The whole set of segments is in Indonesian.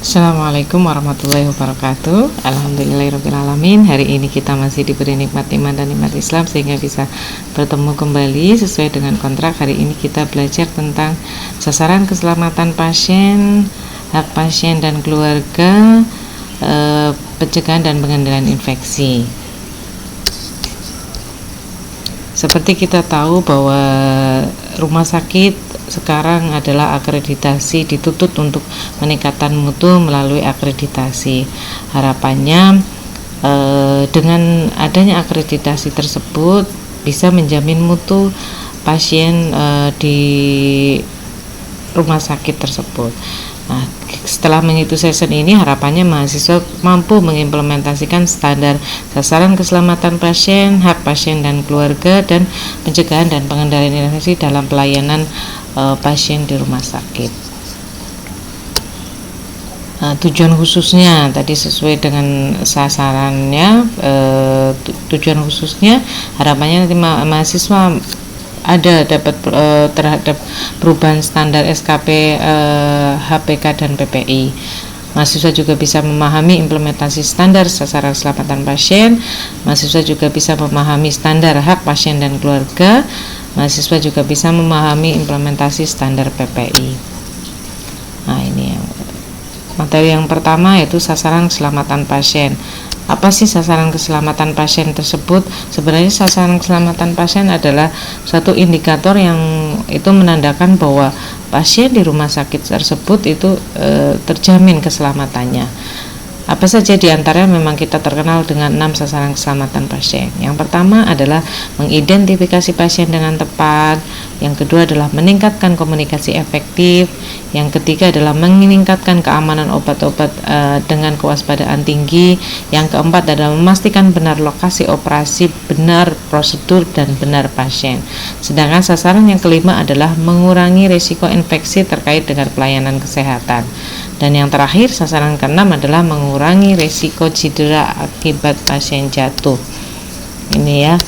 Assalamualaikum warahmatullahi wabarakatuh. Alhamdulillahirrabbilalamin. Hari ini kita masih diberi nikmat iman dan nikmat Islam sehingga bisa bertemu kembali sesuai dengan kontrak. Hari ini kita belajar tentang sasaran keselamatan pasien, hak pasien dan keluarga, pencegahan dan pengendalian infeksi. Seperti kita tahu bahwa rumah sakit sekarang adalah akreditasi, dituntut untuk meningkatkan mutu melalui akreditasi. Harapannya dengan adanya akreditasi tersebut bisa menjamin mutu pasien di rumah sakit tersebut. Nah, setelah mengikuti session ini, harapannya mahasiswa mampu mengimplementasikan standar sasaran keselamatan pasien, hak pasien dan keluarga, dan pencegahan dan pengendalian infeksi dalam pelayanan pasien di rumah sakit. Tujuan khususnya tadi sesuai dengan sasarannya, tujuan khususnya harapannya nanti mahasiswa dapat terhadap perubahan standar SKP, HPK dan PPI. Mahasiswa juga bisa memahami implementasi standar sasaran keselamatan pasien. Mahasiswa juga bisa memahami standar hak pasien dan keluarga. Mahasiswa juga bisa memahami implementasi standar PPI. Nah, ini materi yang pertama yaitu sasaran keselamatan pasien. Apa sih sasaran keselamatan pasien tersebut? Sebenarnya sasaran keselamatan pasien adalah suatu indikator yang itu menandakan bahwa pasien di rumah sakit tersebut itu terjamin keselamatannya. Apa saja di antaranya memang kita terkenal dengan 6 sasaran keselamatan pasien. Yang pertama adalah mengidentifikasi pasien dengan tepat. Yang kedua adalah meningkatkan komunikasi efektif. Yang ketiga adalah meningkatkan keamanan obat-obat dengan kewaspadaan tinggi. Yang keempat adalah memastikan benar lokasi operasi, benar prosedur, dan benar pasien. Sedangkan sasaran yang kelima adalah mengurangi risiko infeksi terkait dengan pelayanan kesehatan. Dan yang terakhir, sasaran keenam adalah mengurangi risiko cedera akibat pasien jatuh. Ini ya.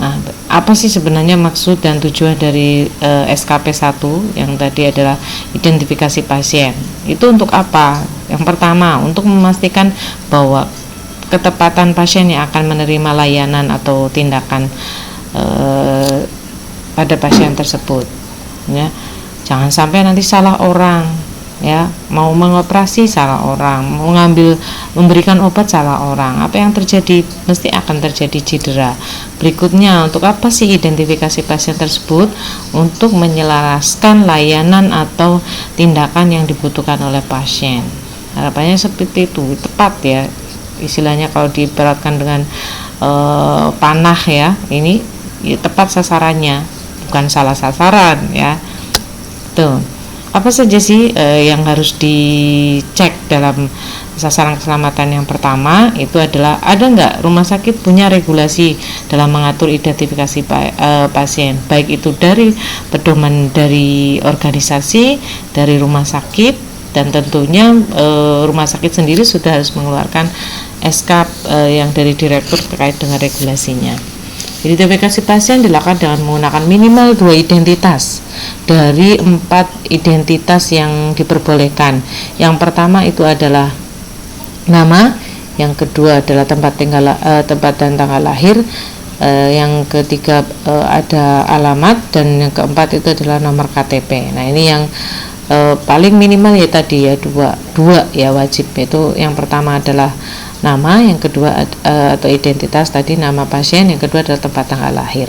Nah, apa sih sebenarnya maksud dan tujuan dari SKP 1 yang tadi adalah identifikasi pasien? Itu untuk apa? Yang pertama, untuk memastikan bahwa ketepatan pasien yang akan menerima layanan atau tindakan pada pasien tersebut, ya. Jangan sampai nanti salah orang, ya, mau mengoperasi salah orang, mau memberikan obat salah orang. Apa yang terjadi? Mesti akan terjadi cedera. Berikutnya, untuk apa sih identifikasi pasien tersebut? Untuk menyelaraskan layanan atau tindakan yang dibutuhkan oleh pasien. Harapannya seperti itu, tepat ya. Istilahnya kalau diibaratkan dengan panah ya, ini ya, tepat sasarannya, bukan salah sasaran ya. Tuh, apa saja sih yang harus dicek dalam sasaran keselamatan yang pertama? Itu adalah ada nggak rumah sakit punya regulasi dalam mengatur identifikasi pasien, baik itu dari pedoman dari organisasi, dari rumah sakit, dan tentunya rumah sakit sendiri sudah harus mengeluarkan SK yang dari direktur terkait dengan regulasinya. Identifikasi pasien dilakukan dengan menggunakan minimal 2 identitas dari 4 identitas yang diperbolehkan. Yang pertama itu adalah nama, yang kedua adalah tempat dan tanggal lahir, yang ketiga ada alamat, dan yang keempat itu adalah nomor KTP. Nah, ini yang paling minimal ya tadi ya dua ya wajib. Itu yang pertama adalah nama, yang kedua atau identitas tadi nama pasien, yang kedua adalah tempat tanggal lahir.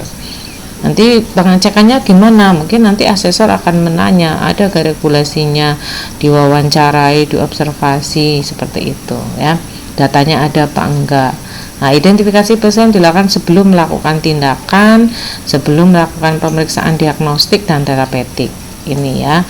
Nanti pengecekannya gimana? Mungkin nanti asesor akan menanya, ada gak regulasinya, diwawancarai, diobservasi seperti itu ya. Datanya ada apa enggak? Nah, identifikasi pasien dilakukan sebelum melakukan tindakan, sebelum melakukan pemeriksaan diagnostik dan terapeutik. Ini ya.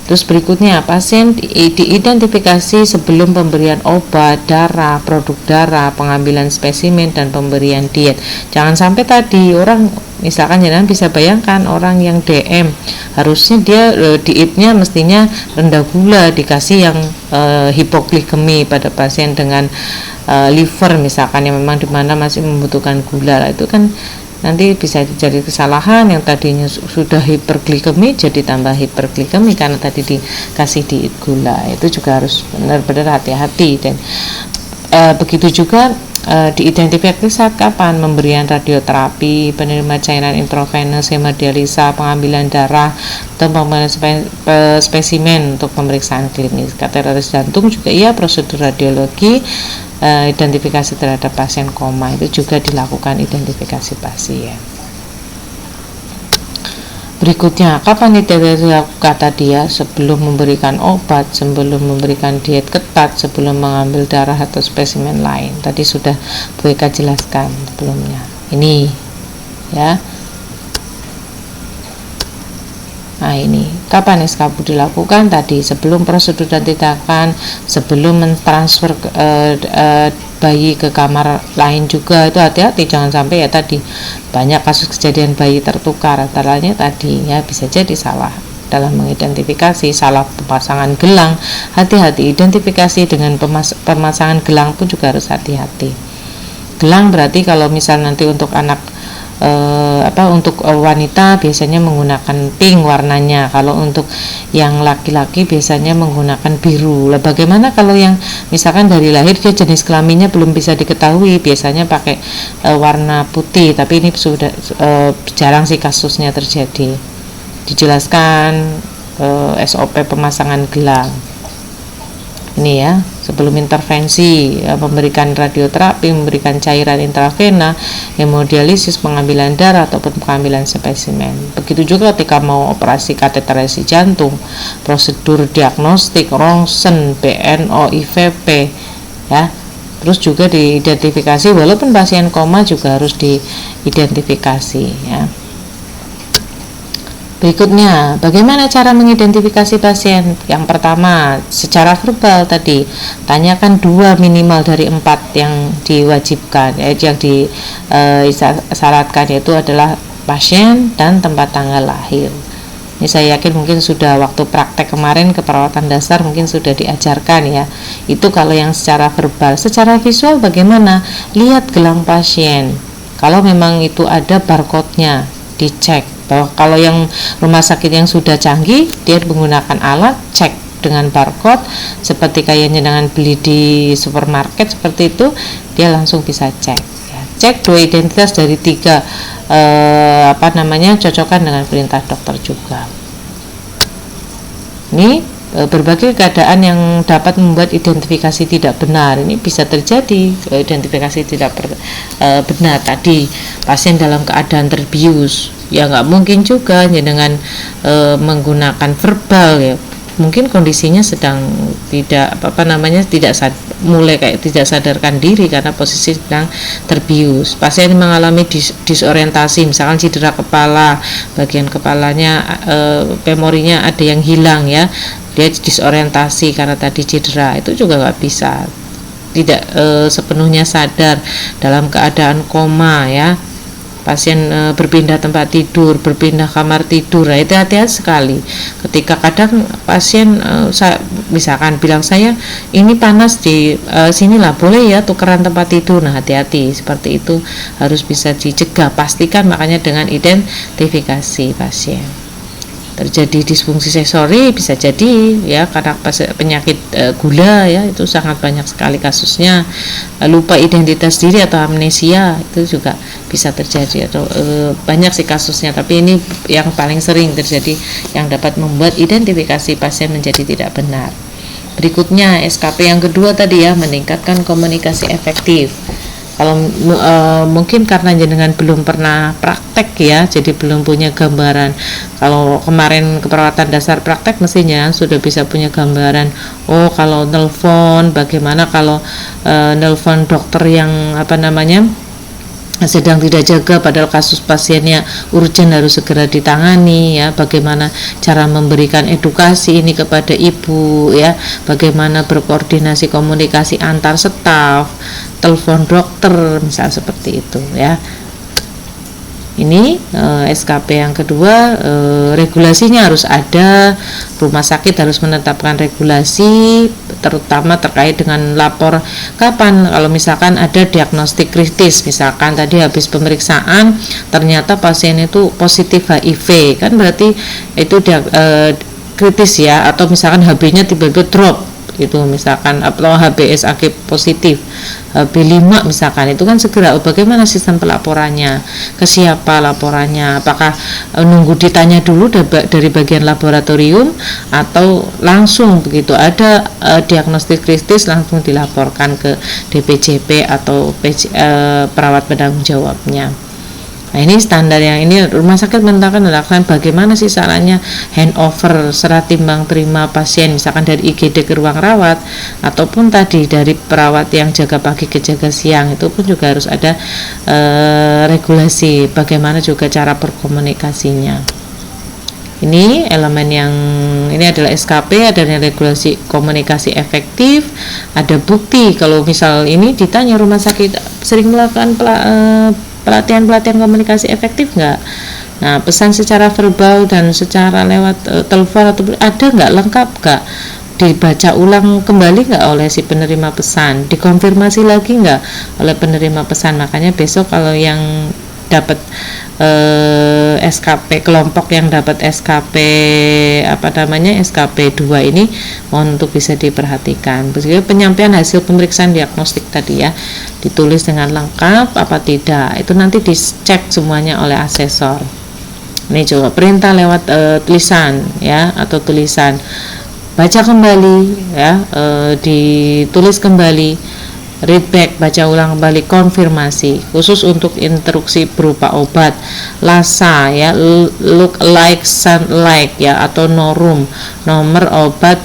Terus berikutnya, pasien diidentifikasi sebelum pemberian obat, darah, produk darah, pengambilan spesimen, dan pemberian diet. Jangan sampai tadi orang, misalkan jangan bisa bayangkan orang yang DM, harusnya dia dietnya mestinya rendah gula, dikasih yang hipoglikemi pada pasien dengan liver misalkan yang memang dimana masih membutuhkan gula. Itu kan nanti bisa jadi kesalahan yang tadinya sudah hiperglikemi jadi tambah hiperglikemi karena tadi dikasih diet gula. Itu juga harus benar-benar hati-hati. Dan begitu juga diidentifikasi saat kapan pemberian radioterapi, penerima cairan intravenous, hemodialisa, pengambilan darah, atau pengambilan spesimen untuk pemeriksaan klinis. Kateteris jantung juga prosedur radiologi, identifikasi terhadap pasien koma itu juga dilakukan identifikasi pasien. Berikutnya, kapan identifikasi dilakukan tadi sebelum memberikan obat, sebelum memberikan diet ketat, sebelum mengambil darah atau spesimen lain. Tadi sudah Bu Eka jelaskan sebelumnya. Ini ya. Nah, ini kapan SKBU dilakukan tadi? Sebelum prosedur dan tindakan, sebelum mentransfer bayi ke kamar lain juga. Itu hati-hati, jangan sampai tadi banyak kasus kejadian bayi tertukar, antaranya tadi bisa jadi salah dalam mengidentifikasi, salah pemasangan gelang. Hati-hati, identifikasi dengan pemasangan gelang pun juga harus hati-hati. Gelang berarti kalau misal nanti untuk anak untuk wanita biasanya menggunakan pink warnanya, kalau untuk yang laki-laki biasanya menggunakan biru. Lah bagaimana kalau yang misalkan dari lahir dia jenis kelaminnya belum bisa diketahui, biasanya pakai warna putih, tapi ini sudah jarang sih kasusnya terjadi. Dijelaskan SOP pemasangan gelang. Ini sebelum intervensi, memberikan radioterapi, memberikan cairan intravena, hemodialisis, pengambilan darah ataupun pengambilan spesimen. Begitu juga ketika mau operasi kateterisasi jantung, prosedur diagnostik, rongsen, BNO, IVP, Terus juga diidentifikasi, walaupun pasien koma juga harus diidentifikasi, Berikutnya, bagaimana cara mengidentifikasi pasien? Yang pertama, secara verbal tadi, tanyakan 2 minimal dari 4 yang diwajibkan, yang disyaratkan, yaitu adalah pasien dan tempat tanggal lahir. Ini saya yakin mungkin sudah waktu praktek kemarin keperawatan dasar mungkin sudah diajarkan Itu kalau yang secara verbal. Secara visual bagaimana? Lihat gelang pasien. Kalau memang itu ada barcode-nya, dicek. Bahwa kalau yang rumah sakit yang sudah canggih, dia menggunakan alat cek dengan barcode seperti kayaknya dengan beli di supermarket seperti itu, dia langsung bisa cek. Cek 2 identitas dari 3 cocokkan dengan perintah dokter juga. Ini berbagai keadaan yang dapat membuat identifikasi tidak benar. Ini bisa terjadi identifikasi tidak benar tadi, pasien dalam keadaan terbius, nggak mungkin juga dengan menggunakan verbal mungkin kondisinya sedang tidak mulai tidak sadarkan diri karena posisi sedang terbius. Pasien mengalami disorientasi, misalkan cedera kepala, bagian kepalanya memorinya ada yang hilang dia disorientasi karena tadi cedera, itu juga nggak bisa, tidak sepenuhnya sadar dalam keadaan koma pasien berpindah tempat tidur, berpindah kamar tidur. Nah, itu hati-hati sekali ketika kadang pasien misalkan bilang saya ini panas di sinilah, boleh tukeran tempat tidur. Nah, hati-hati, seperti itu harus bisa dicegah, pastikan makanya dengan identifikasi pasien. Terjadi disfungsi sensori bisa jadi karena penyakit gula itu sangat banyak sekali kasusnya. Lupa identitas diri atau amnesia itu juga bisa terjadi, atau banyak sih kasusnya, tapi ini yang paling sering terjadi yang dapat membuat identifikasi pasien menjadi tidak benar. Berikutnya SKP yang kedua tadi meningkatkan komunikasi efektif. Kalau mungkin karena jenengan belum pernah praktek jadi belum punya gambaran. Kalau kemarin keperawatan dasar praktek mestinya sudah bisa punya gambaran. Oh, kalau nelpon, bagaimana kalau nelpon dokter yang sedang tidak jaga padahal kasus pasiennya urgent harus segera ditangani bagaimana cara memberikan edukasi ini kepada ibu bagaimana berkoordinasi komunikasi antar staf, telepon dokter misal seperti itu Ini SKP yang kedua, regulasinya harus ada, rumah sakit harus menetapkan regulasi terutama terkait dengan lapor kapan kalau misalkan ada diagnostik kritis, misalkan tadi habis pemeriksaan ternyata pasien itu positif HIV, kan berarti itu kritis ya, atau misalkan HB-nya tiba-tiba drop itu, misalkan atau HbSAg positif, HB5 misalkan, itu kan segera bagaimana sistem pelaporannya, ke siapa laporannya, apakah nunggu ditanya dulu dari bagian laboratorium atau langsung begitu ada diagnostik kritis langsung dilaporkan ke DPJP atau perawat penanggung jawabnya. Nah, ini standar yang ini rumah sakit menetapkan bagaimana sih caranya handover serah timbang terima pasien misalkan dari IGD ke ruang rawat ataupun tadi dari perawat yang jaga pagi ke jaga siang, itu pun juga harus ada regulasi bagaimana juga cara berkomunikasinya. Ini elemen yang ini adalah SKP, ada regulasi komunikasi efektif, ada bukti. Kalau misal ini ditanya rumah sakit sering melakukan pelatihan komunikasi efektif nggak? Nah, pesan secara verbal dan secara lewat telepon atau ada nggak, lengkap nggak? Dibaca ulang kembali nggak oleh si penerima pesan? Dikonfirmasi lagi nggak oleh penerima pesan? Makanya besok kalau yang dapat SKP, kelompok yang dapat SKP SKP 2 ini mohon untuk bisa diperhatikan. Begitu penyampaian hasil pemeriksaan diagnostik tadi ya, ditulis dengan lengkap apa tidak, itu nanti dicek semuanya oleh asesor. Ini juga perintah lewat tulisan ya, atau tulisan, baca kembali ya, ditulis kembali, read back, baca ulang kembali, konfirmasi khusus untuk instruksi berupa obat, LASA ya, look like, sound like ya, atau norum, nomor obat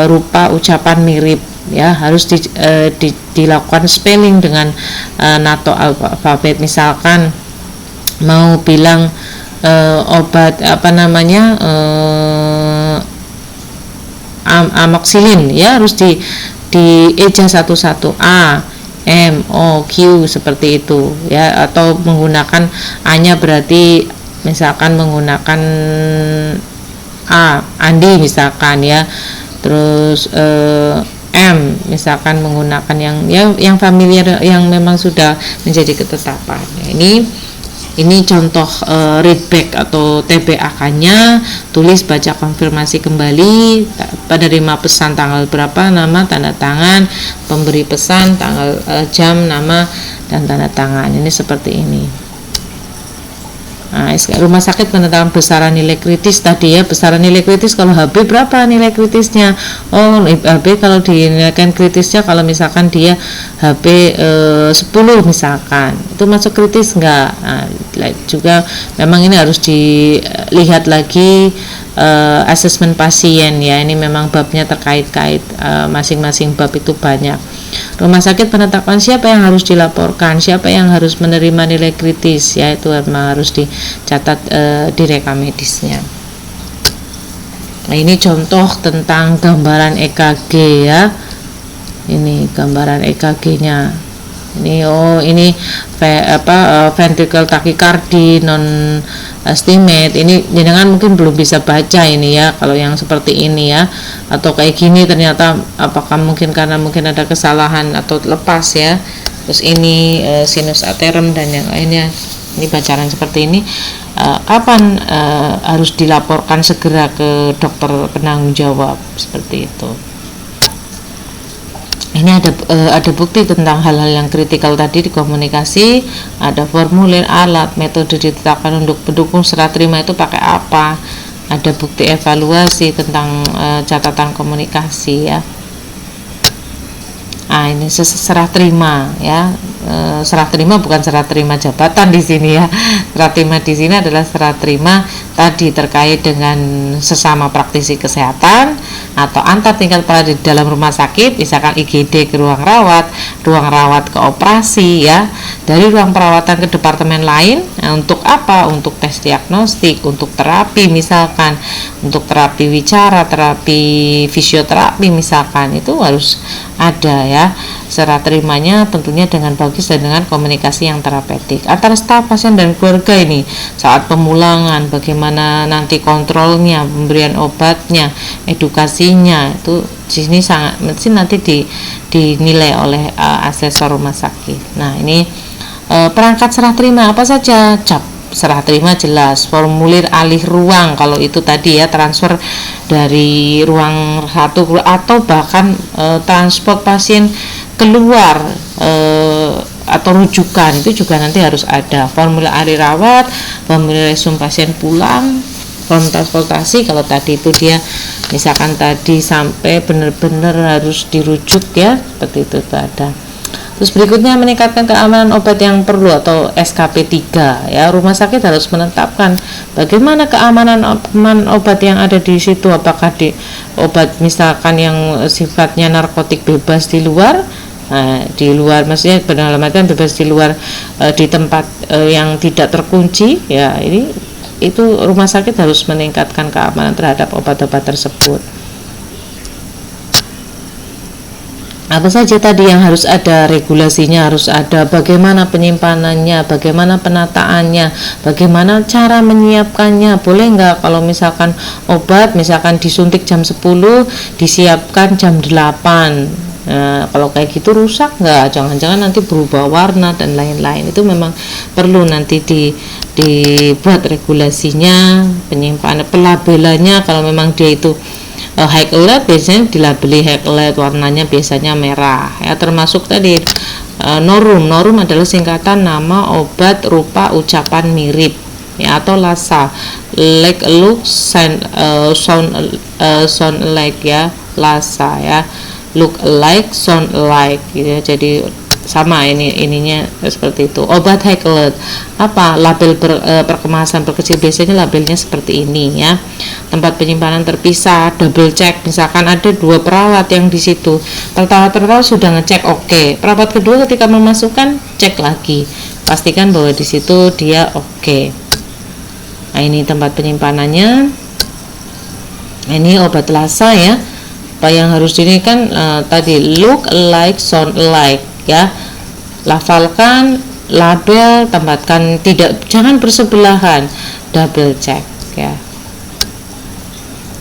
rupa ucapan mirip ya, harus dilakukan spelling dengan NATO alfabet. Misalkan mau bilang obat amoxicillin ya, harus di eja satu-satu, A, M, O, Q seperti itu ya, atau menggunakan A-nya berarti misalkan menggunakan A, Andi misalkan ya, terus M misalkan menggunakan yang familiar, yang memang sudah menjadi ketetapan. Ini contoh readback atau TBAK-nya, tulis, baca, konfirmasi kembali, penerima pesan tanggal berapa, nama, tanda tangan, pemberi pesan, tanggal, jam, nama, dan tanda tangan. Ini seperti ini. Nah, rumah sakit menetapkan besaran nilai kritis tadi ya, besaran nilai kritis kalau HB berapa nilai kritisnya? Oh, HB kalau dinilaikan kritisnya kalau misalkan dia HB 10 misalkan, itu masuk kritis enggak? Nah, juga memang ini harus dilihat lagi asesmen pasien ya, ini memang babnya terkait-kait, masing-masing bab itu banyak. Rumah sakit penetapan siapa yang harus dilaporkan, siapa yang harus menerima nilai kritis ya, itu memang harus dicatat di rekam medisnya. Nah, ini contoh tentang gambaran EKG ya, ini gambaran EKG-nya. Ini ventricle tachycardia non estimate. Ini jenengan mungkin belum bisa baca ini ya, kalau yang seperti ini ya, atau kayak gini ternyata apakah mungkin karena mungkin ada kesalahan atau lepas ya. Terus ini sinus aterem dan yang lainnya. Ini bacaan seperti ini kapan harus dilaporkan segera ke dokter penanggung jawab seperti itu. Ini ada bukti tentang hal-hal yang kritikal tadi di komunikasi, ada formulir, alat, metode ditetapkan untuk pendukung serah terima itu pakai apa, ada bukti evaluasi tentang catatan komunikasi ya. Nah, ini serah terima ya, serah terima bukan serah terima jabatan di sini ya. Serah terima di sini adalah serah terima tadi terkait dengan sesama praktisi kesehatan atau antar tingkat perawat di dalam rumah sakit, misalkan IGD ke ruang rawat ke operasi ya, dari ruang perawatan ke departemen lain. Nah, untuk apa? Untuk tes diagnostik, untuk terapi misalkan, untuk terapi wicara, terapi fisioterapi misalkan, itu harus ada ya serah terimanya tentunya dengan bagus dan dengan komunikasi yang terapeutik antara staf, pasien dan keluarga ini saat pemulangan, bagaimana nanti kontrolnya, pemberian obatnya, edukasinya itu di sini sangat mesti nanti dinilai oleh asesor rumah sakit. Nah ini perangkat serah terima apa saja? Cap serah terima jelas, formulir alih ruang kalau itu tadi ya transfer dari ruang satu atau bahkan transport pasien keluar atau rujukan itu juga nanti harus ada formulir alih rawat, formulir resume pasien pulang, form transportasi kalau tadi itu dia misalkan tadi sampai benar-benar harus dirujuk ya seperti itu ada. Terus berikutnya meningkatkan keamanan obat yang perlu atau SKP 3 ya. Rumah sakit harus menetapkan bagaimana keamanan obat yang ada di situ, apakah di obat misalkan yang sifatnya narkotik bebas di luar. Nah, di luar maksudnya penyelamatan bebas di luar di tempat yang tidak terkunci ya. Ini itu rumah sakit harus meningkatkan keamanan terhadap obat-obat tersebut. Apa saja tadi yang harus ada, regulasinya harus ada, bagaimana penyimpanannya, bagaimana penataannya, bagaimana cara menyiapkannya, boleh nggak kalau misalkan obat misalkan disuntik jam 10 disiapkan jam 8. Nah, kalau kayak gitu rusak nggak, jangan-jangan nanti berubah warna dan lain-lain. Itu memang perlu nanti dibuat regulasinya, penyimpanan, pelabelannya kalau memang dia itu high alert biasanya dilabeli high alert, warnanya biasanya merah ya, termasuk tadi norum adalah singkatan nama obat rupa ucapan mirip ya, atau LASA, like, look, sound alike ya, LASA ya, look alike, sound alike gitu ya. Jadi sama ininya seperti itu. Obat high alert apa, label perkemasan berkecil biasanya labelnya seperti ini ya. Tempat penyimpanan terpisah, double check, misalkan ada 2 perawat yang di situ, pertama sudah ngecek oke, perawat kedua ketika memasukkan cek lagi, pastikan bahwa di situ dia oke. Nah ini tempat penyimpanannya, ini obat LASA ya. Apa yang harus ini kan tadi look alike, sound alike ya, lafalkan, label, tempatkan, jangan bersebelahan, double check ya.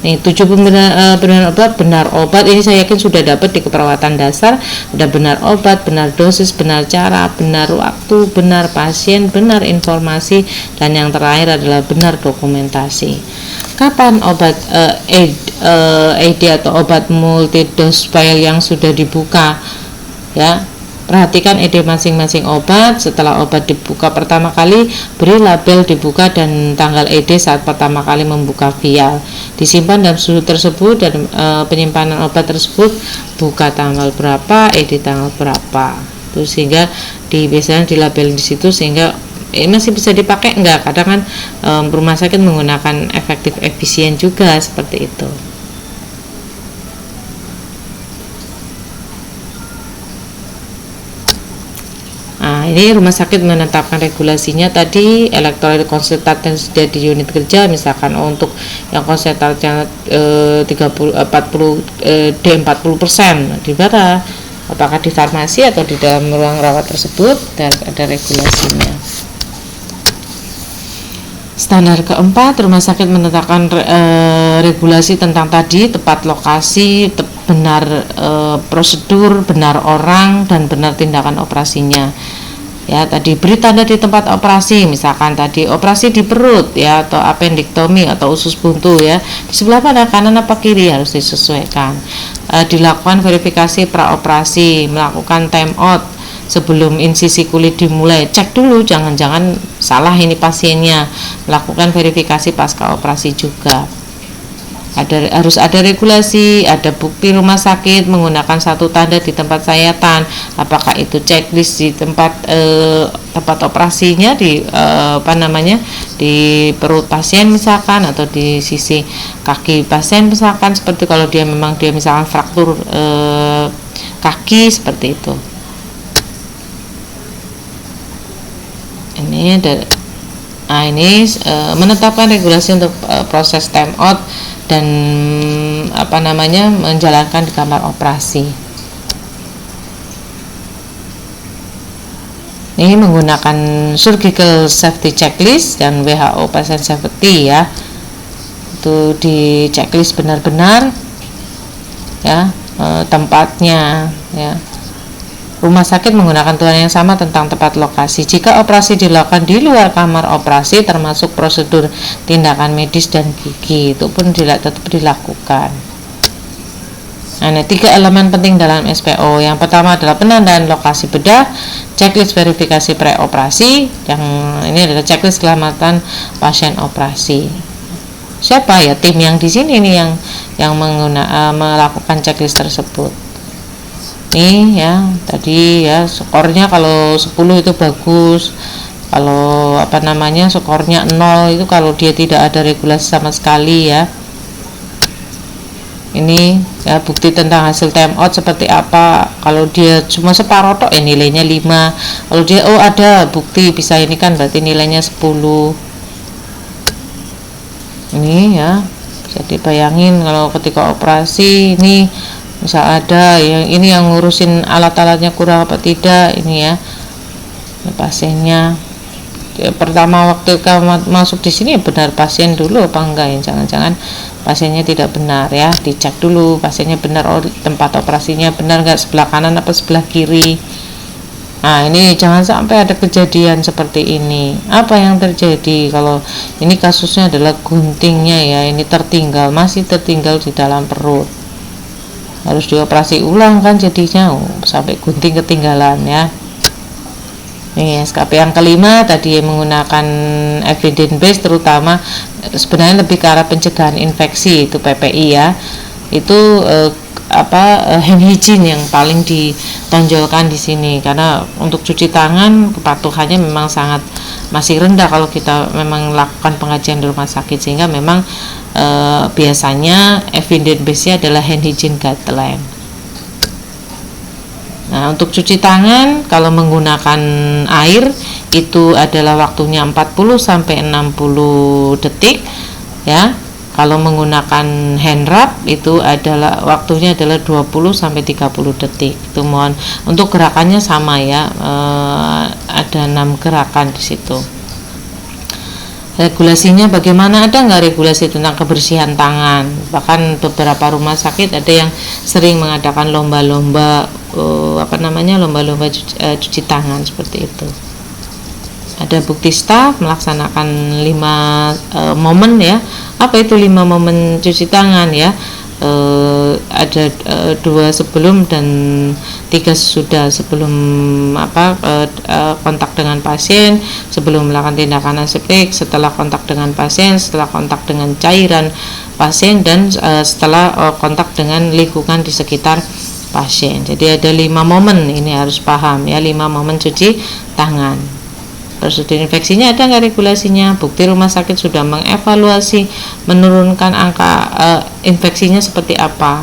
Nih 7 pemberian obat, benar obat ini saya yakin sudah dapat di keperawatan dasar, ada benar obat, benar dosis, benar cara, benar waktu, benar pasien, benar informasi, dan yang terakhir adalah benar dokumentasi. Kapan obat AD atau obat multidose vial yang sudah dibuka ya, perhatikan ED masing-masing obat. Setelah obat dibuka pertama kali, beri label dibuka dan tanggal ED saat pertama kali membuka vial. Disimpan dalam suhu tersebut dan penyimpanan obat tersebut buka tanggal berapa, ED tanggal berapa. Itu sehingga biasanya dilabel di situ sehingga masih bisa dipakai enggak. Kadang kan rumah sakit menggunakan efektif efisien juga seperti itu. Nah, ini rumah sakit menetapkan regulasinya tadi, elektrolit konsentrat yang sudah di unit kerja, misalkan untuk yang konsentratnya 40% di mana, apakah di farmasi atau di dalam ruang rawat tersebut, dan ada regulasinya. Standar keempat, rumah sakit menetapkan regulasi tentang tadi tepat lokasi, benar prosedur, benar orang, dan benar tindakan operasinya. Ya, tadi beri tanda di tempat operasi, misalkan tadi operasi di perut ya, atau appendektomi atau usus buntu ya, di sebelah mana, kanan apa kiri, harus disesuaikan. Dilakukan verifikasi praoperasi, melakukan time out sebelum insisi kulit dimulai, cek dulu jangan-jangan salah ini pasiennya, melakukan verifikasi pasca operasi juga. Harus ada regulasi, ada bukti rumah sakit menggunakan satu tanda di tempat sayatan, apakah itu checklist di tempat operasinya di di perut pasien misalkan, atau di sisi kaki pasien misalkan, seperti kalau dia misalkan fraktur kaki seperti itu. Ini menetapkan regulasi untuk proses time out dan menjalankan di kamar operasi. Ini menggunakan surgical safety checklist dan WHO patient safety ya. Itu di checklist benar-benar ya, tempatnya ya. Rumah sakit menggunakan aturan yang sama tentang tempat lokasi. Jika operasi dilakukan di luar kamar operasi, termasuk prosedur tindakan medis dan gigi, itu pun tetap dilakukan. Nah, 3 elemen penting dalam SPO. Yang pertama adalah penandaan lokasi bedah, checklist verifikasi preoperasi. Yang ini adalah checklist keselamatan pasien operasi. Siapa ya tim yang di sini nih yang melakukan checklist tersebut? Nih ya, tadi ya skornya kalau 10 itu bagus. Kalau skornya 0 itu kalau dia tidak ada regulasi sama sekali ya. Ini ya bukti tentang hasil time out seperti apa. Kalau dia cuma separoh tok ya nilainya 5. Kalau dia ada bukti bisa ini kan berarti nilainya 10. Ini ya, jadi bayangin kalau ketika operasi ini misal ada yang ngurusin alat-alatnya kurang apa tidak ini ya, pasiennya pertama waktu kamu masuk di sini benar pasien dulu apa enggak ya, jangan-jangan pasiennya tidak benar ya, dicek dulu pasiennya benar, tempat operasinya benar enggak, sebelah kanan apa sebelah kiri. Nah ini jangan sampai ada kejadian seperti ini. Apa yang terjadi kalau ini kasusnya adalah guntingnya ya, ini masih tertinggal di dalam perut, harus dioperasi ulang kan jadinya sampai gunting ketinggalan ya. Nih SKP yang kelima tadi menggunakan evidence based, terutama sebenarnya lebih ke arah pencegahan infeksi, itu PPI ya. Itu hand hygiene yang paling ditonjolkan di sini, karena untuk cuci tangan kepatuhannya memang masih rendah kalau kita memang melakukan pengajian di rumah sakit, sehingga memang biasanya evidence base-nya adalah hand hygiene guideline. Nah, untuk cuci tangan kalau menggunakan air itu adalah waktunya 40 sampai 60 detik ya. Kalau menggunakan hand rub itu waktunya adalah 20 sampai 30 detik. Itu mohon untuk gerakannya sama ya. Ada 6 gerakan di situ. Regulasinya bagaimana? Ada nggak regulasi tentang kebersihan tangan? Bahkan beberapa rumah sakit ada yang sering mengadakan lomba-lomba lomba-lomba cuci tangan seperti itu. Ada bukti staf melaksanakan 5 momen ya. Apa itu 5 momen cuci tangan ya? Ada 2 sebelum dan 3 sesudah. Sebelum kontak dengan pasien, sebelum melakukan tindakan aseptik, setelah kontak dengan pasien, setelah kontak dengan cairan pasien, dan setelah kontak dengan lingkungan di sekitar pasien. Jadi ada 5 momen, ini harus paham ya, 5 momen cuci tangan. Prosedur infeksinya ada nggak regulasinya? Bukti rumah sakit sudah mengevaluasi menurunkan angka infeksinya seperti apa.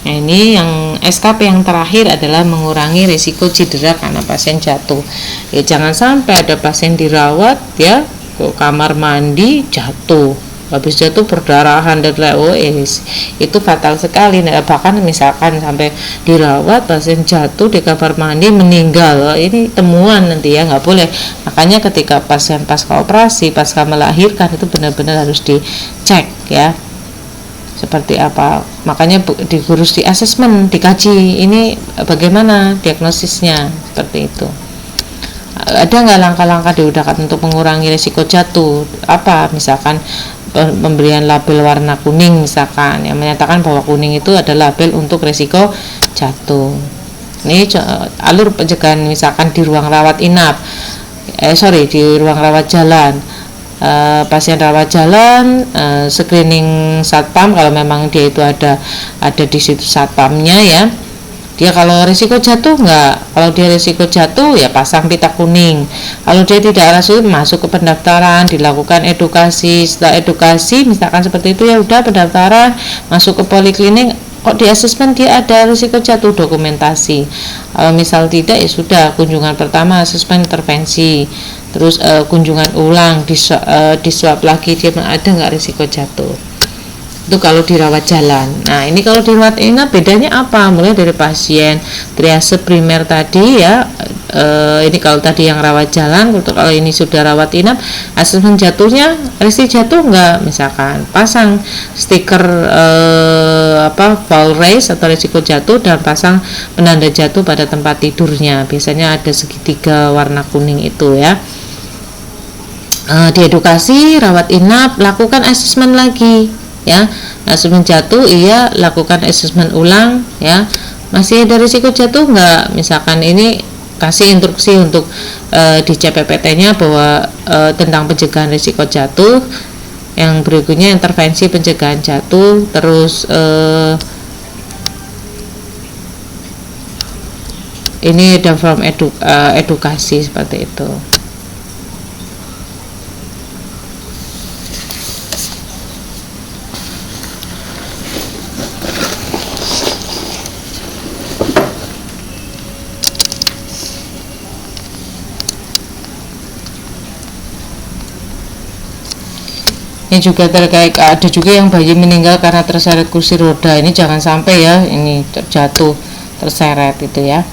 Nah, ini yang SKP yang terakhir adalah mengurangi risiko cedera karena pasien jatuh. Ya jangan sampai ada pasien dirawat ya ke kamar mandi jatuh. Habis jatuh berdarahan dan itu fatal sekali. Nah, bahkan misalkan sampai dirawat pasien jatuh di kamar mandi meninggal, ini temuan nanti ya, nggak boleh. Makanya ketika pasien pasca operasi, pasca melahirkan itu benar-benar harus dicek ya seperti apa. Makanya harus di asesmen, dikaji ini bagaimana diagnosisnya seperti itu. Ada nggak langkah-langkah diudahkan untuk mengurangi risiko jatuh? Apa misalkan pemberian label warna kuning misalkan yang menyatakan bahwa kuning itu adalah label untuk risiko jatuh. Ini alur pencegahan misalkan di ruang rawat inap, di ruang rawat jalan, pasien rawat jalan, screening satpam kalau memang dia itu ada di situ satpamnya ya. Dia kalau risiko jatuh enggak, kalau dia risiko jatuh ya pasang pita kuning. Kalau dia tidak masuk ke pendaftaran, dilakukan edukasi. Setelah edukasi misalkan seperti itu ya udah pendaftaran, masuk ke poliklinik, kok di asesmen dia ada risiko jatuh, dokumentasi. Kalau misal tidak ya sudah, kunjungan pertama asesmen intervensi, terus kunjungan ulang, di swab lagi dia ada enggak risiko jatuh. Itu kalau dirawat jalan. Nah, ini kalau dirawat inap bedanya apa? Mulai dari pasien triase primer tadi ya. Ini kalau tadi yang rawat jalan, kalau ini sudah rawat inap, asesmen jatuhnya risiko jatuh enggak? Misalkan pasang stiker fall raise atau risiko jatuh dan pasang penanda jatuh pada tempat tidurnya. Biasanya ada segitiga warna kuning itu ya. Di edukasi rawat inap lakukan asesmen lagi ya. Asesmen jatuh iya, lakukan asesmen ulang ya. Masih ada risiko jatuh enggak? Misalkan ini kasih instruksi untuk di CPPT-nya bahwa tentang pencegahan risiko jatuh. Yang berikutnya intervensi pencegahan jatuh, terus ini ada from edukasi seperti itu. Ini juga terkait, ada juga yang bayi meninggal karena terseret kursi roda. Ini jangan sampai ya, ini jatuh terseret itu ya.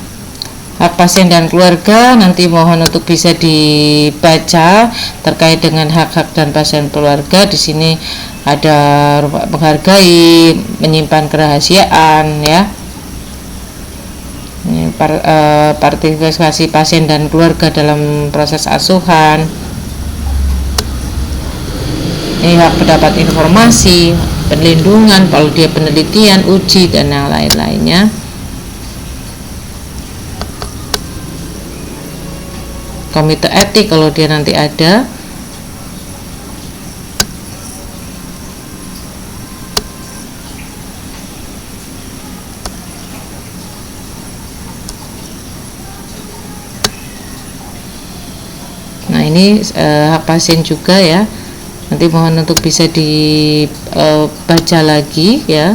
Hak pasien dan keluarga nanti mohon untuk bisa dibaca terkait dengan hak-hak dan pasien keluarga. Di sini ada menghargai, menyimpan kerahasiaan ya. Ini partisipasi pasien dan keluarga dalam proses asuhan. Ini hak pendapat informasi, perlindungan, kalau dia penelitian, uji, dan yang lain-lainnya. Komite etik kalau dia nanti ada. Nah ini hak pasien juga ya. Nanti mohon untuk bisa dibaca lagi ya.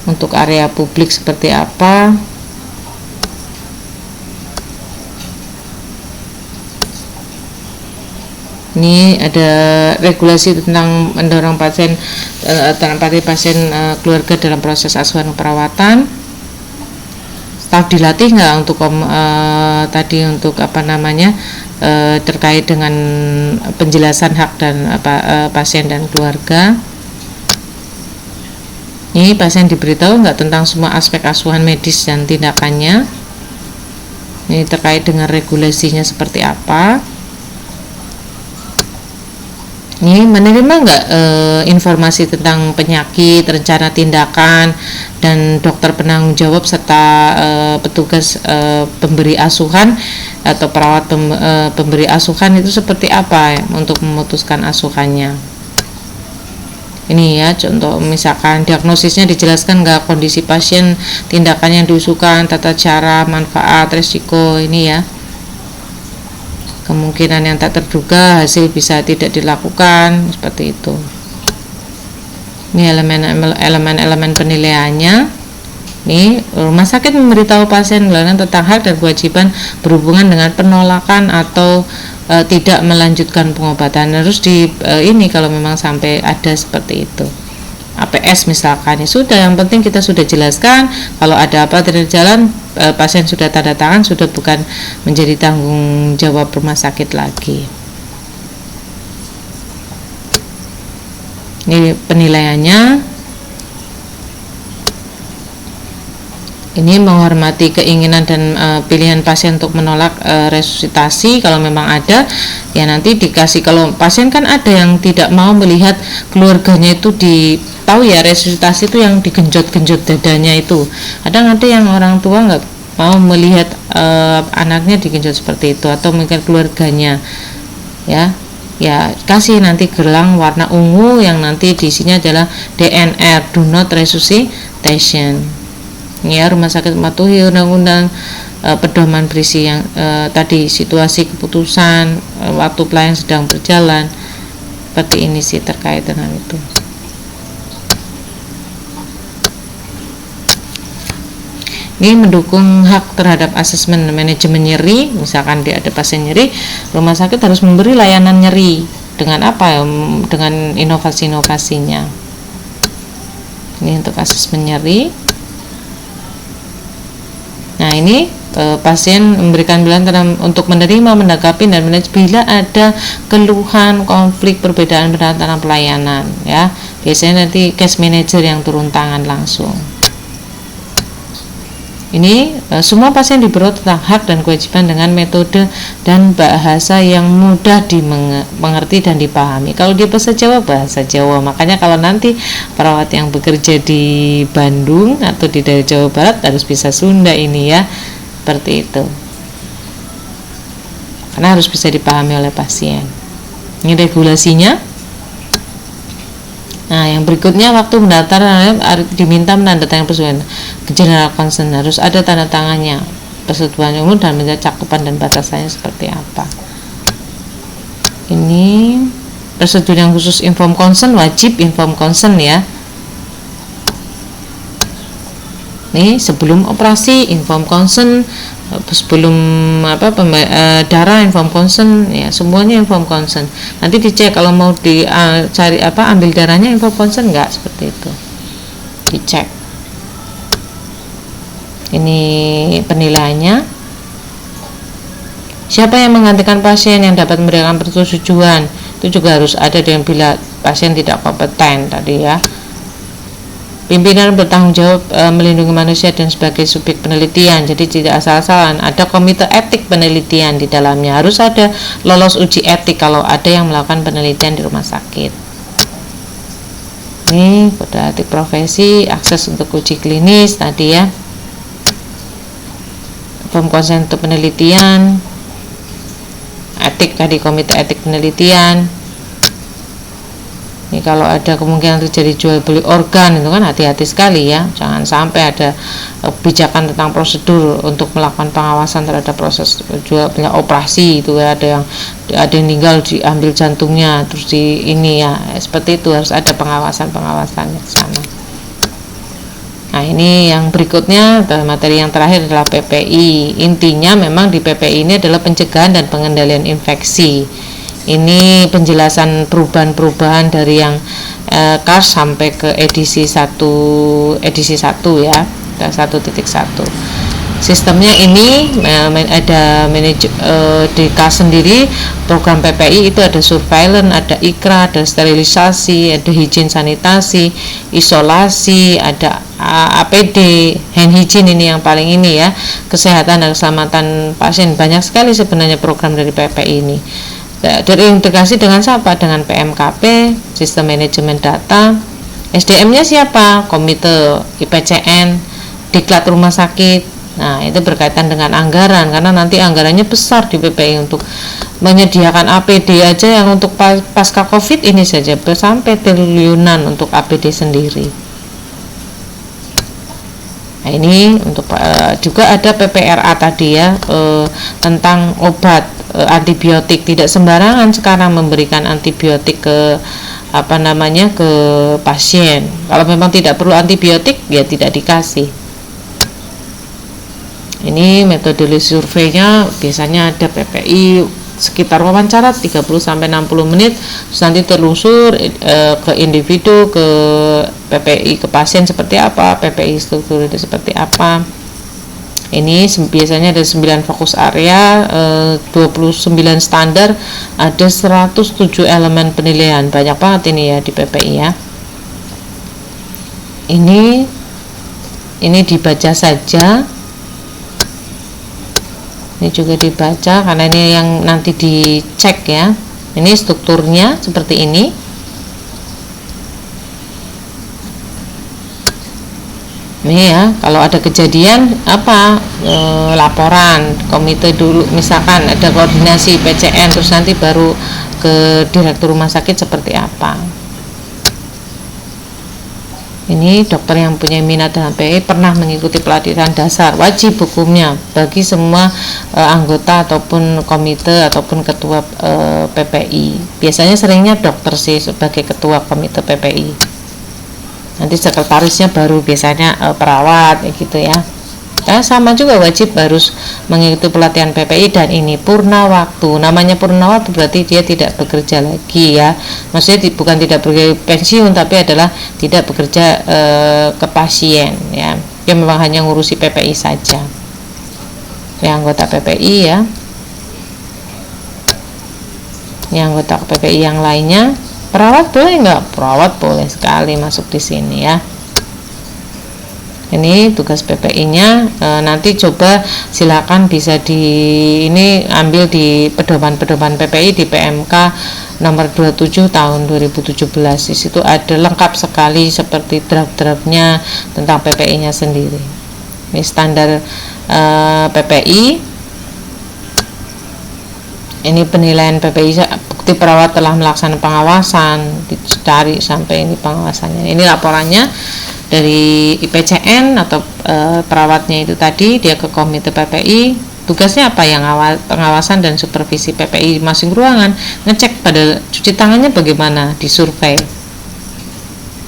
Untuk area publik seperti apa. Ini ada regulasi tentang mendorong pasien keluarga dalam proses asuhan perawatan. Staf dilatih nggak untuk tadi untuk terkait dengan penjelasan hak dan pasien dan keluarga. Ini pasien diberitahu nggak tentang semua aspek asuhan medis dan tindakannya. Ini terkait dengan regulasinya seperti apa. Ini menerima nggak informasi tentang penyakit, rencana tindakan, dan dokter penanggung jawab serta petugas pemberi asuhan atau perawat pemberi asuhan itu seperti apa ya, untuk memutuskan asuhannya. Ini ya contoh, misalkan diagnosisnya dijelaskan nggak kondisi pasien, tindakan yang diusulkan, tata cara, manfaat, resiko ini ya. Kemungkinan yang tak terduga, hasil bisa tidak dilakukan, seperti itu. Ini elemen-elemen penilaiannya. Ini rumah sakit memberitahu pasien tentang hak dan kewajiban berhubungan dengan penolakan atau tidak melanjutkan pengobatan. Harus ini kalau memang sampai ada seperti itu. APS misalkan, ya sudah, yang penting kita sudah jelaskan kalau ada apa dari jalan, pasien sudah tanda tangan, sudah bukan menjadi tanggung jawab rumah sakit lagi. Ini penilaiannya. Ini menghormati keinginan dan pilihan pasien untuk menolak resusitasi kalau memang ada, ya nanti dikasih. Kalau pasien kan ada yang tidak mau melihat keluarganya itu tahu ya, resusitasi itu yang digenjot-genjot dadanya itu. Ada yang orang tua nggak mau melihat anaknya digenjot seperti itu, atau mungkin keluarganya ya kasih nanti gelang warna ungu yang nanti di sini adalah DNR, do not resuscitation. Ya, Rumah Sakit mematuhi undang-undang pedoman berisi yang tadi situasi keputusan waktu pelayanan sedang berjalan, seperti ini sih terkait dengan itu. Ini mendukung hak terhadap asesmen manajemen nyeri. Misalkan dia ada pasien nyeri, rumah sakit harus memberi layanan nyeri dengan apa ya? Dengan inovasi-inovasinya. Ini untuk asesmen nyeri. Nah, ini pasien memberikan pilihan untuk menerima, menanggapi dan manage bila ada keluhan, konflik, perbedaan dalam pelayanan, ya. Biasanya nanti case manager yang turun tangan langsung. Ini semua pasien diberi tentang hak dan kewajiban dengan metode dan bahasa yang mudah dimengerti dan dipahami. Kalau dia bahasa Jawa, bahasa Jawa. Makanya kalau nanti perawat yang bekerja di Bandung atau di daerah Jawa Barat harus bisa Sunda ini, ya. Seperti itu. Karena harus bisa dipahami oleh pasien. Ini regulasinya. Nah, yang berikutnya waktu pendaftaran diminta menandatangani persetujuan general consent, harus ada tanda tangannya persetujuan umum dan cakupan dan batasannya seperti apa. Ini persetujuan khusus inform consent, wajib inform consent, ya. Nih, sebelum operasi inform consent, sebelum darah inform consent, ya, semuanya inform consent. Nanti dicek kalau mau dicari ambil darahnya inform consent enggak, seperti itu. Dicek. Ini penilaiannya. Siapa yang menggantikan pasien yang dapat memberikan persetujuan? Itu juga harus ada dengan bila pasien tidak kompeten tadi, ya. Pimpinan bertanggung jawab melindungi manusia dan sebagai subjek penelitian, jadi tidak asal-asalan. Ada komite etik penelitian di dalamnya, harus ada lolos uji etik kalau ada yang melakukan penelitian di rumah sakit. Ini kode etik profesi, akses untuk uji klinis tadi, ya. Form konsen untuk penelitian, etik tadi, komite etik penelitian. Ini kalau ada kemungkinan terjadi jual beli organ, itu kan hati-hati sekali, ya. Jangan sampai ada kebijakan tentang prosedur untuk melakukan pengawasan terhadap proses jual beli operasi itu, ya. Ada yang meninggal diambil jantungnya terus di ini, ya. Seperti itu harus ada pengawasan di sana. Nah, ini yang berikutnya, materi yang terakhir adalah PPI. Intinya memang di PPI ini adalah pencegahan dan pengendalian infeksi. Ini penjelasan perubahan-perubahan dari yang KARS sampai ke edisi 1 ya, 1.1. Sistemnya ini ada di KARS sendiri, program PPI itu ada surveillance, ada IKRA, ada sterilisasi, ada higien sanitasi, isolasi, ada APD, hand hygiene ini yang paling ini, ya, kesehatan dan keselamatan pasien. Banyak sekali sebenarnya program dari PPI ini. Terintegrasi dengan siapa? Dengan PMKP, sistem manajemen data. SDM-nya siapa? Komite IPCN, diklat rumah sakit. Nah, itu berkaitan dengan anggaran, karena nanti anggarannya besar di PPI untuk menyediakan APD aja yang untuk pasca COVID ini saja sampai triliunan untuk APD sendiri. Nah, ini untuk juga ada PPRA tadi, ya, tentang obat antibiotik. Tidak sembarangan sekarang memberikan antibiotik ke ke pasien. Kalau memang tidak perlu antibiotik, ya tidak dikasih. Ini metodologi surveinya biasanya ada PPI sekitar wawancara 30-60 menit, terus nanti telusur ke individu, ke PPI, ke pasien seperti apa, PPI struktur itu seperti apa. Ini biasanya ada 9 fokus area, 29 standar, ada 107 elemen penilaian. Banyak banget ini, ya, di PPI, ya. Ini dibaca saja. Ini juga dibaca karena ini yang nanti dicek, ya. Ini strukturnya seperti ini. Ini, ya, kalau ada kejadian laporan komite dulu, misalkan ada koordinasi PCN, terus nanti baru ke direktur rumah sakit seperti apa. Ini dokter yang punya minat dalam PPI pernah mengikuti pelatihan dasar, wajib hukumnya bagi semua anggota ataupun komite ataupun ketua PPI. Biasanya seringnya dokter sih sebagai ketua komite PPI. Nanti sekretarisnya baru biasanya perawat, gitu, ya. Sama juga wajib harus mengikuti pelatihan PPI, dan ini purna waktu. Namanya purna waktu berarti dia tidak bekerja lagi ya. Maksudnya bukan tidak bekerja pensiun, tapi adalah tidak bekerja ke pasien ya. Dia memang hanya ngurusi PPI saja. Ya, anggota PPI ya. Yang anggota PPI yang lainnya, perawat boleh nggak? Perawat boleh sekali masuk di sini ya. Ini tugas PPI-nya. Nanti coba silakan bisa ini ambil di pedoman PPI di PMK nomor 27 tahun 2017. Di situ ada lengkap sekali seperti draft-draftnya tentang PPI-nya sendiri. Ini standar PPI. Ini penilaian PPI, bukti perawat telah melaksanakan pengawasan, dicari sampai ini pengawasannya. Ini laporannya dari IPCN atau perawatnya itu tadi, dia ke komite PPI. Tugasnya apa? Yang pengawasan dan supervisi PPI masing ruangan, ngecek pada cuci tangannya bagaimana, disurvei.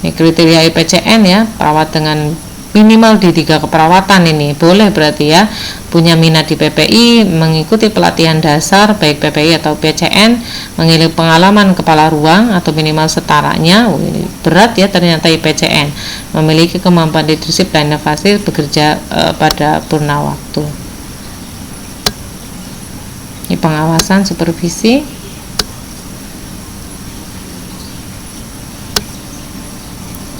Ini kriteria IPCN ya, perawat dengan minimal di 3 keperawatan ini boleh berarti ya, punya minat di PPI, mengikuti pelatihan dasar baik PPI atau PCN, memiliki pengalaman kepala ruang atau minimal setaranya. Ini berat ya ternyata IPCN, memiliki kemampuan leadership dan inovasi, bekerja pada purna waktu. Ini pengawasan supervisi.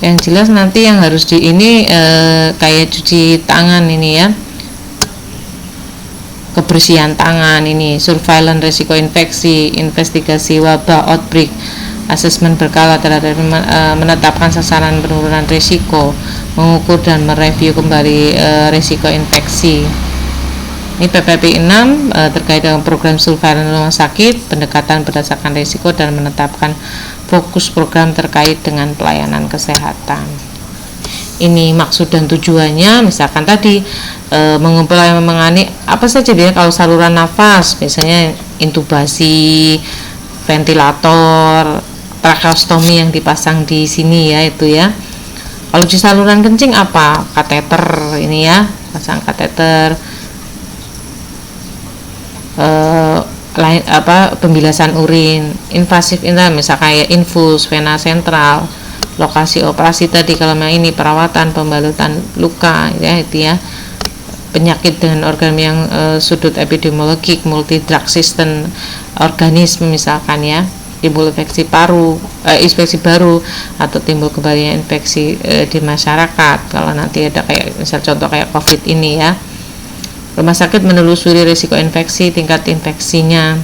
Yang jelas nanti yang harus di ini kayak cuci tangan ini ya, kebersihan tangan ini, surveillance risiko infeksi, investigasi wabah outbreak, asesmen berkala terhadap menetapkan sasaran penurunan risiko, mengukur dan mereview kembali risiko infeksi. Ini PPP 6 terkait dengan program surveillance rumah sakit, pendekatan berdasarkan risiko dan menetapkan fokus program terkait dengan pelayanan kesehatan. Ini maksud dan tujuannya, misalkan tadi mengumpulkan menangani apa saja dia, kalau saluran nafas biasanya intubasi, ventilator, tracheostomi yang dipasang di sini ya itu ya. Kalau di saluran kencing apa? Kateter ini ya, pasang kateter. Pembilasan urin, invasif internal misalkan kayak infus, vena sentral, lokasi operasi tadi. Kalau yang ini perawatan pembalutan luka ya itu ya, penyakit dengan organ yang sudut epidemiologik, multi drug resistant organisme misalkan ya, timbul infeksi inspeksi baru atau timbul kembali infeksi di masyarakat. Kalau nanti ada kayak misal contoh kayak COVID ini ya, rumah sakit menelusuri risiko infeksi, tingkat infeksinya.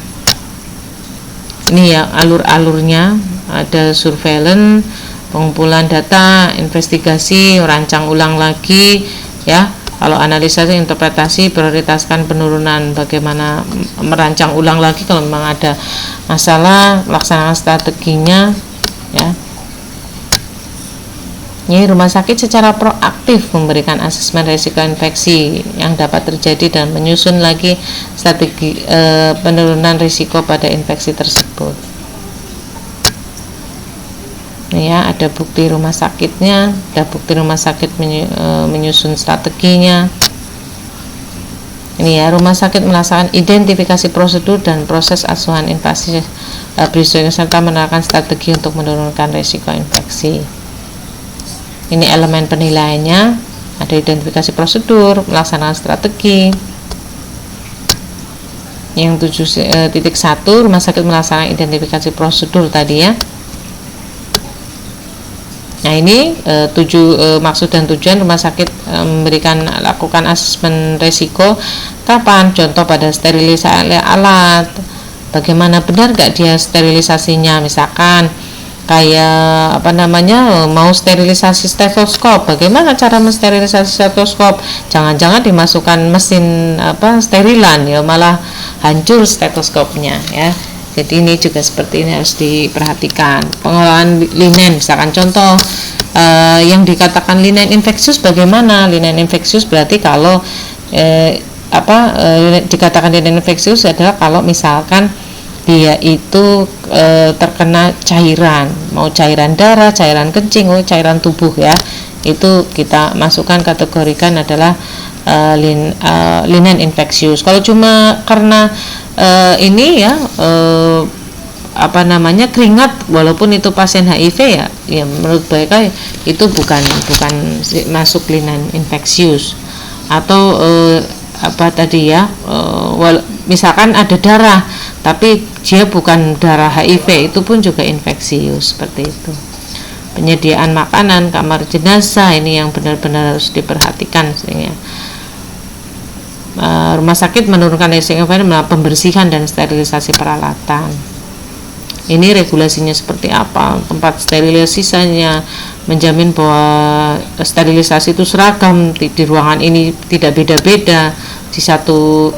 Ini ya alur-alurnya, ada surveillance, pengumpulan data, investigasi, rancang ulang lagi ya. Kalau analisa interpretasi, prioritaskan penurunan, bagaimana merancang ulang lagi kalau memang ada masalah, melaksanakan strateginya ya. Ini rumah sakit secara proaktif memberikan asesmen risiko infeksi yang dapat terjadi dan menyusun lagi strategi penurunan risiko pada infeksi tersebut. Ini ya, ada bukti rumah sakitnya, ada bukti rumah sakit menyusun strateginya. Ini ya, rumah sakit melaksanakan identifikasi prosedur dan proses asuhan invasi berisiko serta menerapkan strategi untuk menurunkan risiko infeksi. Ini elemen penilaiannya, ada identifikasi prosedur, melaksanakan strategi. Yang 7.1 rumah sakit melaksanakan identifikasi prosedur tadi ya. Nah ini maksud dan tujuan rumah sakit lakukan asesmen risiko kapan? Contoh pada sterilisasi alat, bagaimana benar gak dia sterilisasinya, misalkan kayak mau sterilisasi stetoskop, bagaimana cara mensterilisasi stetoskop, jangan-jangan dimasukkan mesin sterilan ya malah hancur stetoskopnya ya. Jadi ini juga seperti ini harus diperhatikan. Pengelolaan linen misalkan contoh yang dikatakan linen infeksius, bagaimana linen infeksius berarti kalau dikatakan linen infeksius adalah kalau misalkan dia itu terkena cairan, mau cairan darah, cairan kencing, cairan tubuh ya, itu kita masukkan kategorikan adalah linen infeksius. Kalau cuma karena ini ya keringat, walaupun itu pasien HIV ya menurut mereka itu bukan masuk linen infeksius. Atau misalkan ada darah tapi dia bukan darah HIV, itu pun juga infeksius seperti itu. Penyediaan makanan, kamar jenazah, ini yang benar-benar harus diperhatikan sehingga rumah sakit menurunkan risiko pembersihan dan sterilisasi peralatan. Ini regulasinya seperti apa, tempat sterilisasinya, menjamin bahwa sterilisasi itu seragam di ruangan ini, tidak beda-beda di satu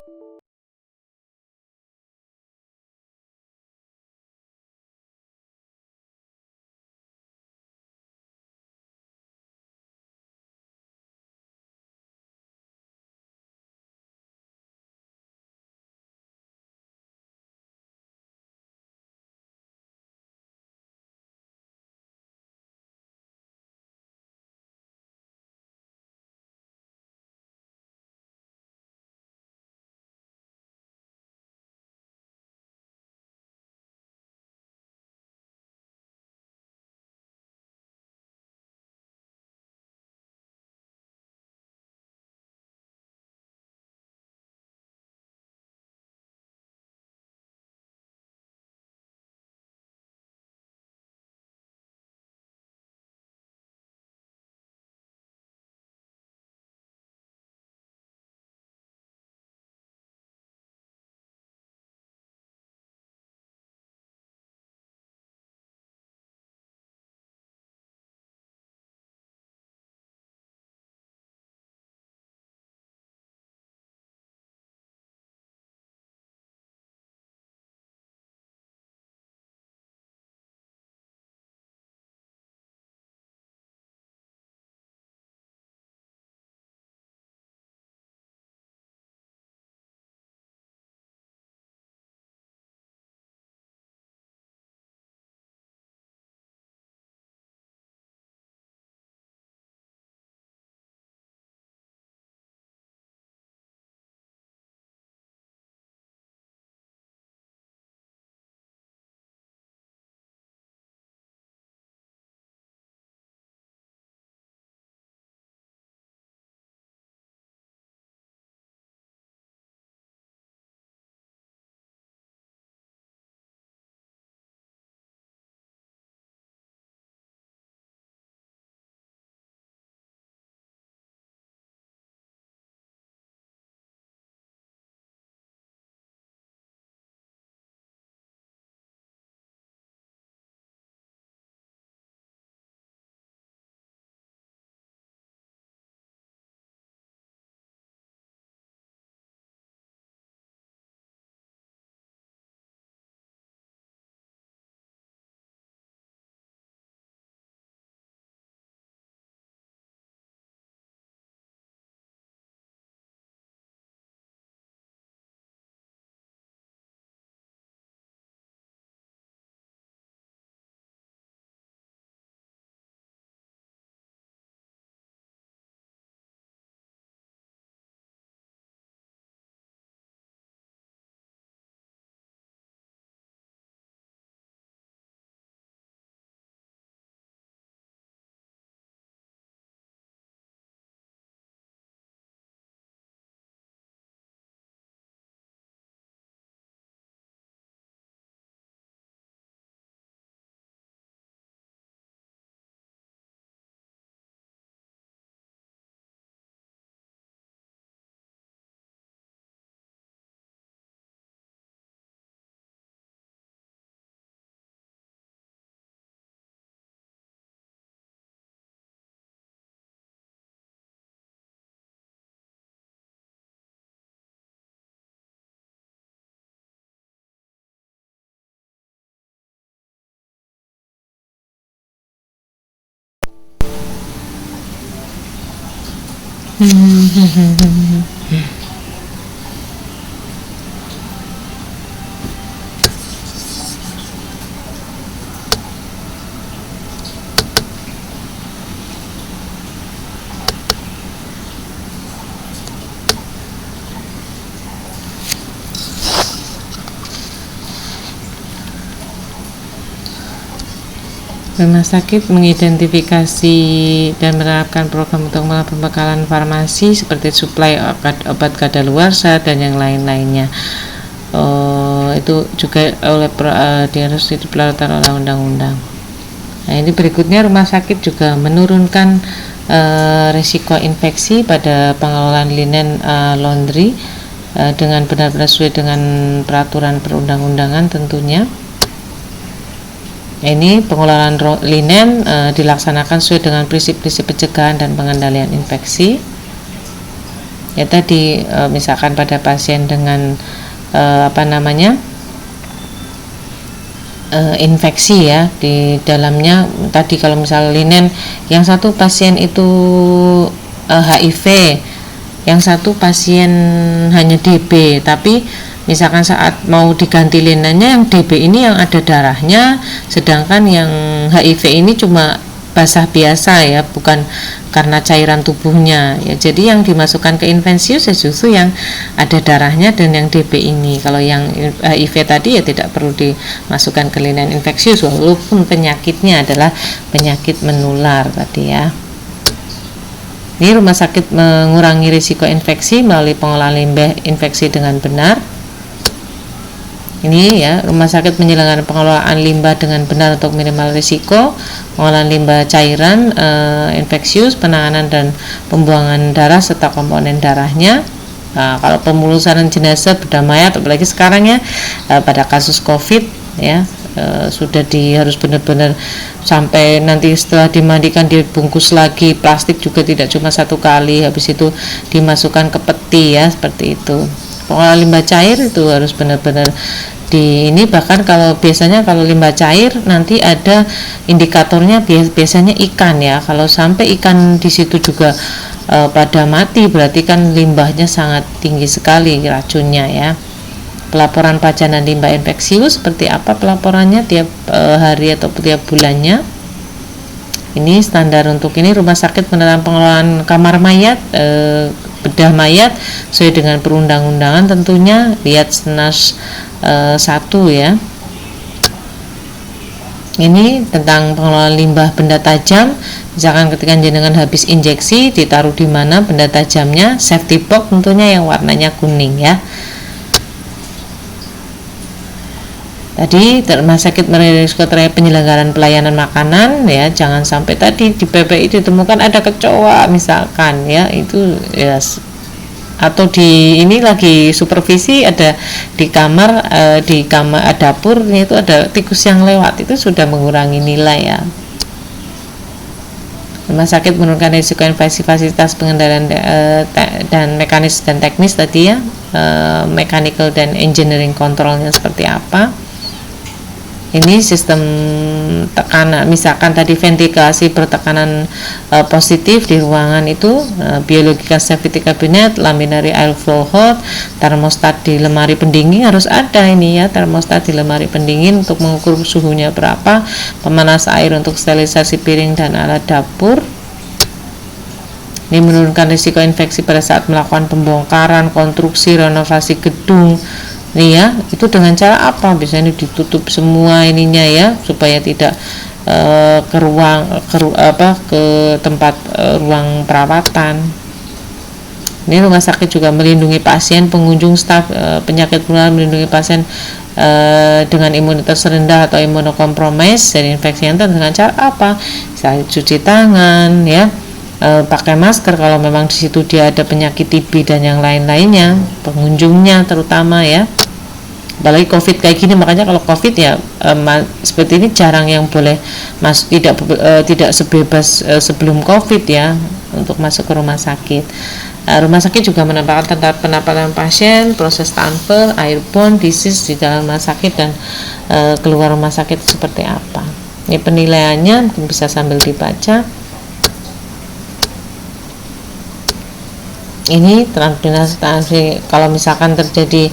Rumah sakit mengidentifikasi dan menerapkan program untuk melakukan pembekalan farmasi seperti suplai obat kadaluarsa dan yang lain-lainnya. Itu juga harus diperlakukan oleh undang-undang. Nah, ini berikutnya rumah sakit juga menurunkan risiko infeksi pada pengelolaan linen laundry dengan benar-benar sesuai dengan peraturan perundang-undangan tentunya. Ini pengelolaan linen dilaksanakan sesuai dengan prinsip-prinsip pencegahan dan pengendalian infeksi. Ya tadi misalkan pada pasien dengan infeksi ya, di dalamnya tadi kalau misal linen yang satu pasien itu HIV, yang satu pasien hanya DB, tapi misalkan saat mau diganti linennya yang DB ini yang ada darahnya, sedangkan yang HIV ini cuma basah biasa ya, bukan karena cairan tubuhnya ya. Jadi yang dimasukkan ke infeksius justru yang ada darahnya dan yang DB ini. Kalau yang HIV tadi ya tidak perlu dimasukkan ke linen infeksius walaupun penyakitnya adalah penyakit menular tadi ya. Ini rumah sakit mengurangi risiko infeksi melalui pengolahan limbah infeksi dengan benar. Ini ya, rumah sakit menyelenggarakan pengelolaan limbah dengan benar untuk minimal risiko, pengolahan limbah cairan infeksius, penanganan dan pembuangan darah serta komponen darahnya. Nah, kalau pemulasaran jenazah bedah mayat, apalagi sekarang ya pada kasus COVID ya, sudah harus benar-benar sampai nanti setelah dimandikan dibungkus lagi, plastik juga tidak cuma satu kali, habis itu dimasukkan ke peti ya, seperti itu. Pengolahan limbah cair itu harus benar-benar ini, bahkan kalau biasanya kalau limbah cair nanti ada indikatornya, biasanya ikan ya. Kalau sampai ikan di situ juga pada mati, berarti kan limbahnya sangat tinggi sekali racunnya ya. Pelaporan pajanan limbah infeksius seperti apa pelaporannya tiap hari atau tiap bulannya. Ini standar untuk ini rumah sakit menerapkan pengelolaan kamar mayat, bedah mayat sesuai dengan perundang-undangan tentunya. Lihat SNAS 1 ya. Ini tentang pengelolaan limbah benda tajam. Misalkan ketika jenengan habis injeksi, ditaruh di mana benda tajamnya, safety box tentunya yang warnanya kuning ya. Tadi rumah sakit merisiko terhadap penyelenggaraan pelayanan makanan ya, jangan sampai tadi di PPI ditemukan ada kecoa misalkan ya, itu ya, atau di ini lagi supervisi ada di kamar dapur itu ada tikus yang lewat, itu sudah mengurangi nilai ya. Rumah sakit menurunkan risiko infeksi, fasilitas pengendalian dan mekanis dan teknis tadi ya, mechanical dan engineering controlnya seperti apa. Ini sistem tekanan, misalkan tadi ventilasi bertekanan positif di ruangan itu, biological safety cabinet, laminary airflow hood, termostat di lemari pendingin harus ada ini ya, termostat di lemari pendingin untuk mengukur suhunya berapa, pemanas air untuk sterilisasi piring dan alat dapur. Ini menurunkan risiko infeksi pada saat melakukan pembongkaran, konstruksi, renovasi gedung. Nih ya, itu dengan cara apa? Biasanya ditutup semua ininya ya, supaya tidak ke tempat ruang perawatan. Ini rumah sakit juga melindungi pasien, pengunjung, staf, penyakit menular, melindungi pasien dengan imunitas rendah atau imunokompromis dari infeksi yang dengan cara apa? Misalnya cuci tangan ya, pakai masker kalau memang di situ dia ada penyakit TB dan yang lain-lainnya, pengunjungnya terutama ya. Apalagi COVID kayak gini, makanya kalau COVID ya seperti ini jarang yang boleh masuk, tidak sebebas sebelum COVID ya untuk masuk ke rumah sakit. Rumah sakit juga menambahkan tentang penempatan pasien, proses transfer, airborne disease di dalam rumah sakit dan keluar rumah sakit seperti apa. Ini penilaiannya bisa sambil dibaca. Ini transmisi kalau misalkan terjadi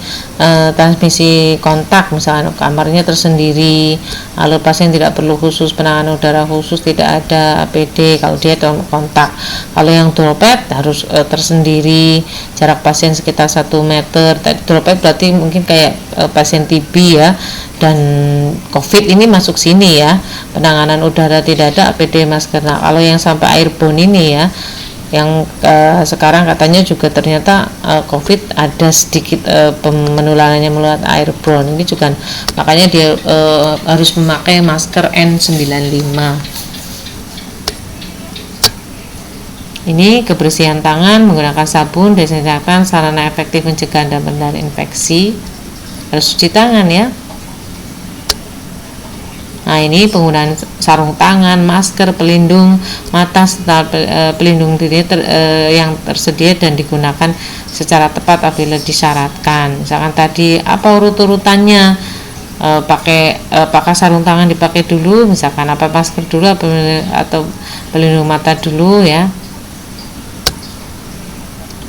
transmisi kontak, misalkan kamarnya tersendiri, lalu pasien tidak perlu khusus penanganan udara khusus, tidak ada APD kalau dia kontak. Kalau yang droplet harus tersendiri, jarak pasien sekitar 1 meter. Droplet berarti mungkin kayak pasien TB ya, dan COVID ini masuk sini ya, penanganan udara tidak ada, APD, masker. Nah, kalau yang sampai airborne ini ya, yang sekarang katanya juga ternyata COVID ada sedikit penularannya melalui airborne, ini juga makanya dia harus memakai masker N95. Ini kebersihan tangan menggunakan sabun, desinfektan, sarana efektif mencegah dan menghindari infeksi. Harus cuci tangan ya. Nah, ini penggunaan sarung tangan, masker, pelindung mata, serta pelindung diri yang tersedia dan digunakan secara tepat apabila disyaratkan. Misalkan tadi apa urut-urutannya, apakah sarung tangan dipakai dulu, misalkan apa masker dulu atau pelindung mata dulu ya.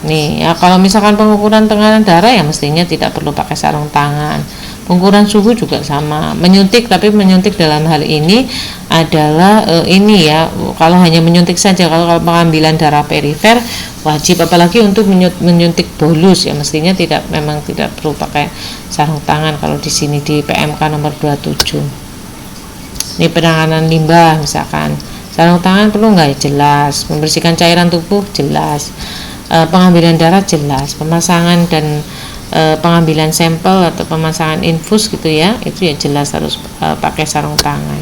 Nih ya, kalau misalkan pengukuran tekanan darah ya mestinya tidak perlu pakai sarung tangan. Pengukuran suhu juga sama, menyuntik, tapi menyuntik dalam hal ini adalah ini ya, kalau hanya menyuntik saja. Kalau pengambilan darah perifer wajib, apalagi untuk menyuntik bolus ya mestinya memang tidak perlu pakai sarung tangan. Kalau di sini di PMK nomor 27. Ini penanganan limbah misalkan, sarung tangan perlu nggak? Jelas. Membersihkan cairan tubuh jelas. Pengambilan darah jelas, pemasangan dan pengambilan sampel atau pemasangan infus gitu ya, itu ya jelas harus pakai sarung tangan.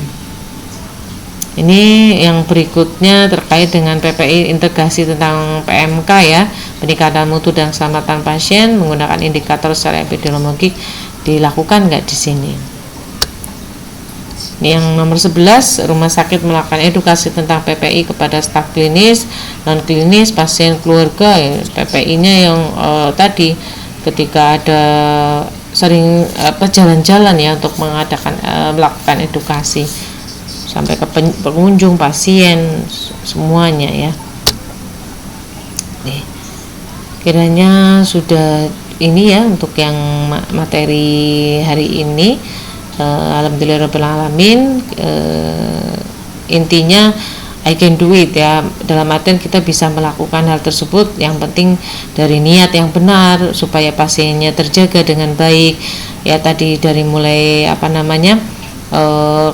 Ini yang berikutnya terkait dengan PPI, integrasi tentang PMK ya, peningkatan mutu dan keselamatan pasien menggunakan indikator secara epidemiologik dilakukan nggak di sini. Ini yang nomor 11, rumah sakit melakukan edukasi tentang PPI kepada staf klinis, non klinis, pasien, keluarga ya. PPI-nya yang tadi ketika ada sering jalan-jalan ya untuk melakukan edukasi sampai ke pengunjung, pasien, semuanya ya. Nih, kiranya sudah ini ya untuk yang materi hari ini. Alhamdulillahirrahmanirrahim. Intinya I can do it ya, dalam artian kita bisa melakukan hal tersebut. Yang penting dari niat yang benar supaya pasiennya terjaga dengan baik ya, tadi dari mulai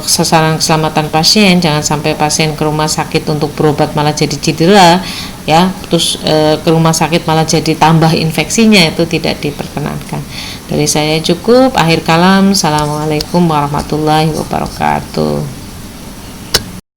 sasaran keselamatan pasien, jangan sampai pasien ke rumah sakit untuk berobat malah jadi cedera ya, terus ke rumah sakit malah jadi tambah infeksinya, itu tidak diperkenankan. Dari saya cukup, akhir kalam. Assalamualaikum warahmatullahi wabarakatuh.